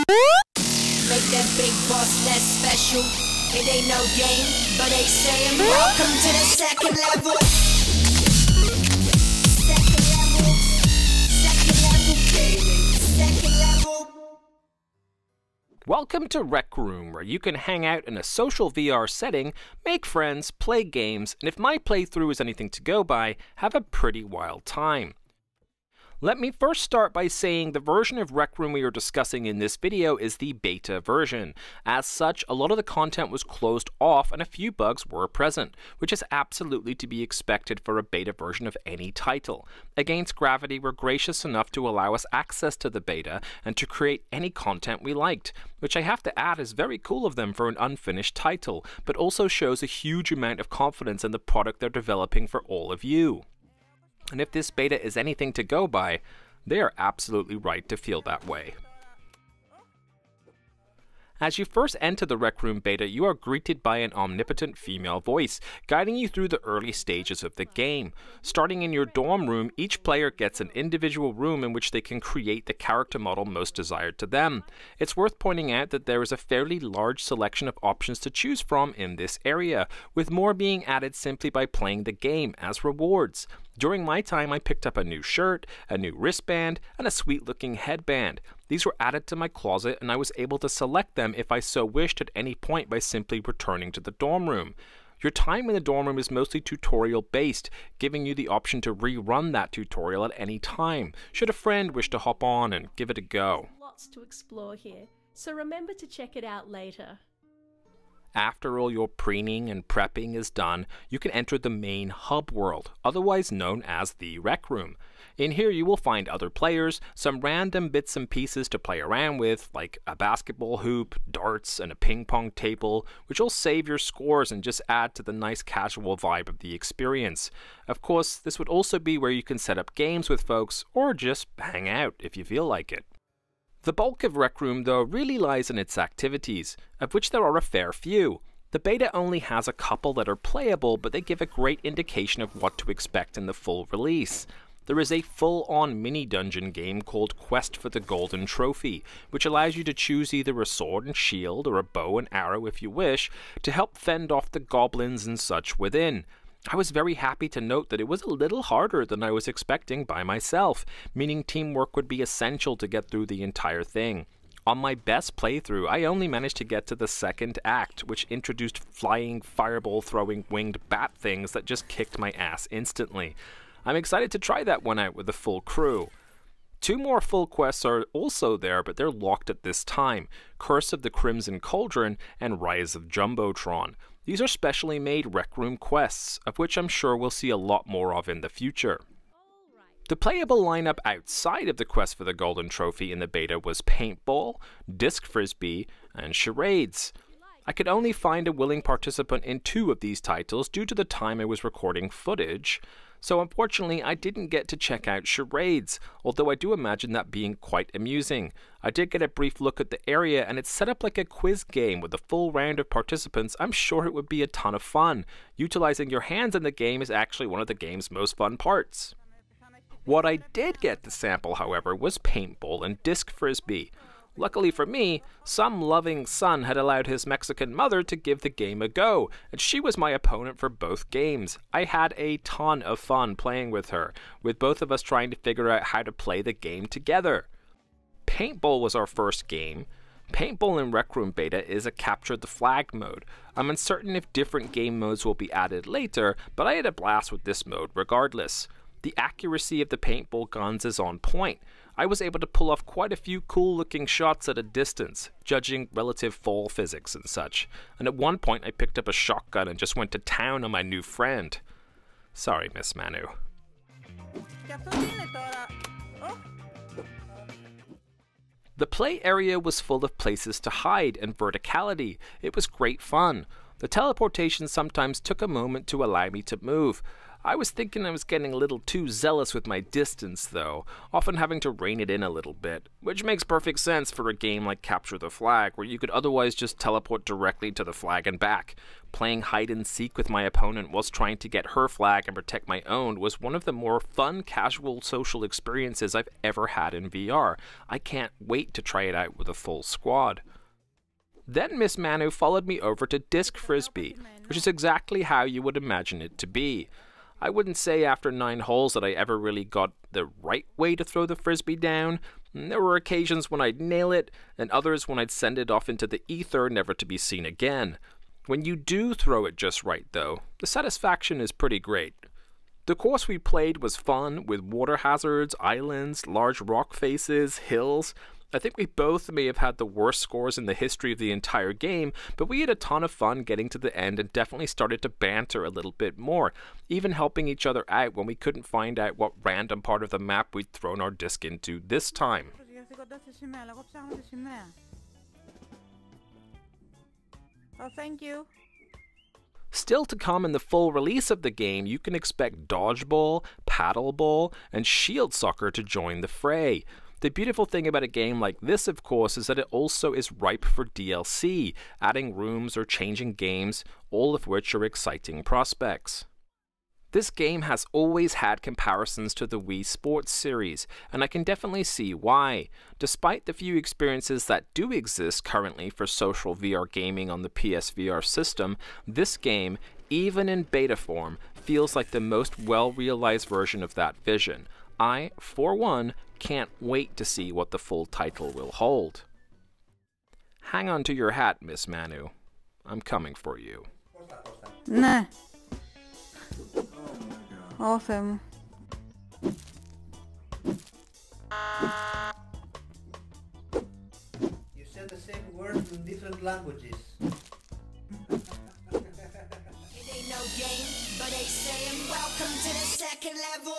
Make that big boss less special. It ain't no game, but they saying welcome to the second level. Second level. Second level gaming. Second level. Welcome to Rec Room, where you can hang out in a social VR setting, make friends, play games, and if my playthrough is anything to go by, have a pretty wild time. Let me first start by saying the version of Rec Room we are discussing in this video is the beta version. As such, a lot of the content was closed off and a few bugs were present, which is absolutely to be expected for a beta version of any title. Against Gravity were gracious enough to allow us access to the beta and to create any content we liked, which I have to add is very cool of them for an unfinished title, but also shows a huge amount of confidence in the product they're developing for all of you. And if this beta is anything to go by, they are absolutely right to feel that way. As you first enter the Rec Room beta, you are greeted by an omnipotent female voice, guiding you through the early stages of the game. Starting in your dorm room, each player gets an individual room in which they can create the character model most desired to them. It's worth pointing out that there is a fairly large selection of options to choose from in this area, with more being added simply by playing the game as rewards. During my time, I picked up a new shirt, a new wristband, and a sweet-looking headband. These were added to my closet, and I was able to select them if I so wished at any point by simply returning to the dorm room. Your time in the dorm room is mostly tutorial-based, giving you the option to rerun that tutorial at any time, should a friend wish to hop on and give it a go. Lots to explore here, so remember to check it out later. After all your preening and prepping is done, you can enter the main hub world, otherwise known as the Rec Room. In here you will find other players, some random bits and pieces to play around with, like a basketball hoop, darts, and a ping pong table, which will save your scores and just add to the nice casual vibe of the experience. Of course, this would also be where you can set up games with folks, or just hang out if you feel like it. The bulk of Rec Room, though, really lies in its activities, of which there are a fair few. The beta only has a couple that are playable, but they give a great indication of what to expect in the full release. There is a full-on mini-dungeon game called Quest for the Golden Trophy, which allows you to choose either a sword and shield or a bow and arrow if you wish, to help fend off the goblins and such within. I was very happy to note that it was a little harder than I was expecting by myself, meaning teamwork would be essential to get through the entire thing. On my best playthrough, I only managed to get to the second act, which introduced flying, fireball-throwing winged bat things that just kicked my ass instantly. I'm excited to try that one out with the full crew. 2 more full quests are also there, but they're locked at this time: Curse of the Crimson Cauldron and Rise of Jumbotron. These are specially made Rec Room quests, of which I'm sure we'll see a lot more of in the future. The playable lineup outside of the Quest for the Golden Trophy in the beta was Paintball, Disc Frisbee, and Charades. I could only find a willing participant in 2 of these titles due to the time I was recording footage, so unfortunately I didn't get to check out Charades, although I do imagine that being quite amusing. I did get a brief look at the area and it's set up like a quiz game with a full round of participants. I'm sure it would be a ton of fun. Utilizing your hands in the game is actually one of the game's most fun parts. What I did get to sample, however, was Paintball and Disc Frisbee. Luckily for me, some loving son had allowed his Mexican mother to give the game a go, and she was my opponent for both games. I had a ton of fun playing with her, with both of us trying to figure out how to play the game together. Paintball was our first game. Paintball in Rec Room Beta is a Capture the Flag mode. I'm uncertain if different game modes will be added later, but I had a blast with this mode regardless. The accuracy of the paintball guns is on point. I was able to pull off quite a few cool looking shots at a distance, judging relative fall physics and such, and at one point I picked up a shotgun and just went to town on my new friend. Sorry, Miss Manu. The play area was full of places to hide and verticality. It was great fun. The teleportation sometimes took a moment to allow me to move. I was thinking I was getting a little too zealous with my distance though, often having to rein it in a little bit, which makes perfect sense for a game like Capture the Flag, where you could otherwise just teleport directly to the flag and back. Playing hide and seek with my opponent whilst trying to get her flag and protect my own was one of the more fun, casual social experiences I've ever had in VR. I can't wait to try it out with a full squad. Then Miss Manu followed me over to Disc Frisbee, which is exactly how you would imagine it to be. I wouldn't say after 9 holes that I ever really got the right way to throw the Frisbee down. There were occasions when I'd nail it, and others when I'd send it off into the ether never to be seen again. When you do throw it just right though, the satisfaction is pretty great. The course we played was fun, with water hazards, islands, large rock faces, hills. I think we both may have had the worst scores in the history of the entire game, but we had a ton of fun getting to the end and definitely started to banter a little bit more, even helping each other out when we couldn't find out what random part of the map we'd thrown our disc into this time. Oh, thank you. Still to come in the full release of the game, you can expect dodgeball, paddleball, and shield soccer to join the fray. The beautiful thing about a game like this, of course, is that it also is ripe for DLC, adding rooms or changing games, all of which are exciting prospects. This game has always had comparisons to the Wii Sports series, and I can definitely see why. Despite the few experiences that do exist currently for social VR gaming on the PSVR system, this game, even in beta form, feels like the most well-realized version of that vision. I, for one, can't wait to see what the full title will hold. Hang on to your hat, Miss Manu. I'm coming for you. Nah. Awesome. You said the same words in different languages. It ain't no game, but they saying welcome to the second level.